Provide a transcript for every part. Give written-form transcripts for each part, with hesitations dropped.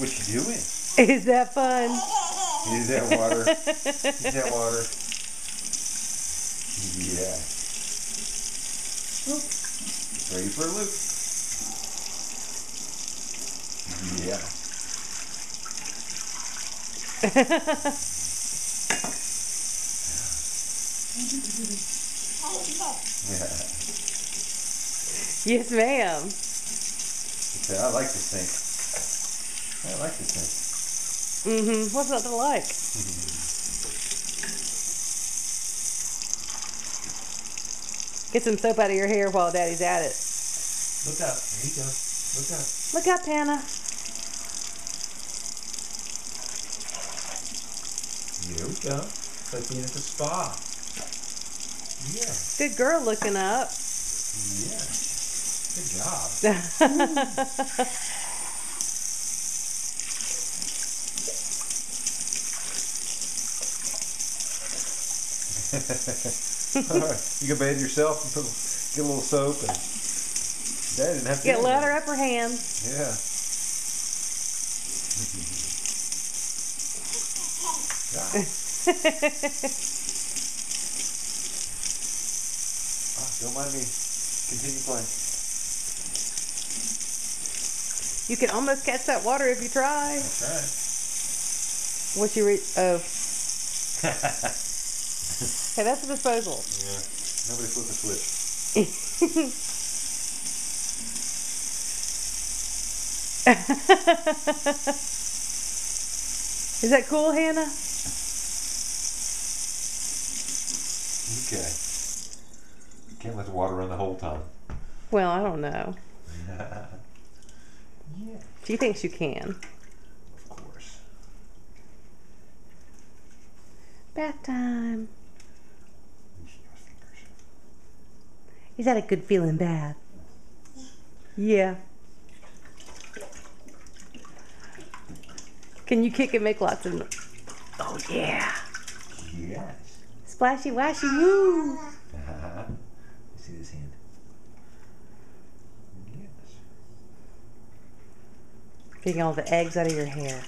What you doing? Is that fun? Is that water? Is that water? Yeah. Oh, ready for a loop. Yeah. Yes, ma'am. Okay, I like this thing. I like this thing. What's not to like? Get some soap out of your hair while Daddy's at it. Look up. There you go. Look up. Look up, Hannah. Here we go. It's like being at the spa. Yeah. Good girl looking up. Yeah. Good job. You can bathe yourself and get a little soap, and Dad didn't have to. Get ladder upper hand. Yeah. Don't mind me. Continue playing. You can almost catch that water if you try. That's right. What you read? Oh. Hey, that's a disposal. Yeah. Nobody flip a switch. Is that cool, Hannah? Okay. You can't let the water run the whole time. Well, I don't know. Yeah. She thinks you can. Of course. Bath time. Is that a good feeling bath? Yeah. Can you kick and make lots of... Oh, yeah. Yes. Splashy, washy, woo. See this hand? Yes. Getting all the eggs out of your hair.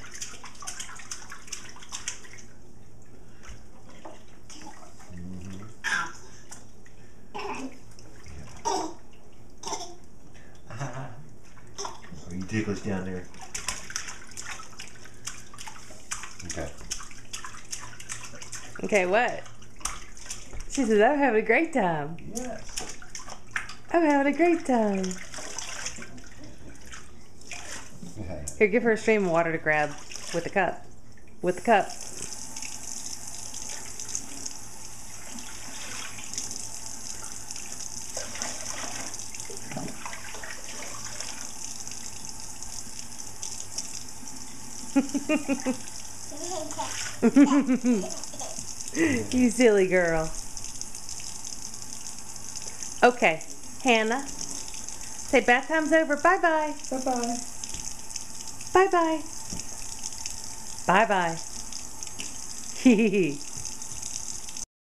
Are you ticklish down there? Okay. Okay, what? She says, I'm having a great time. Yes. I'm having a great time. Okay. Here, give her a stream of water to grab with the cup. With the cup. You silly girl. Okay, Hannah. Say bath time's over. Bye-bye. Bye-bye. Bye-bye. Bye-bye.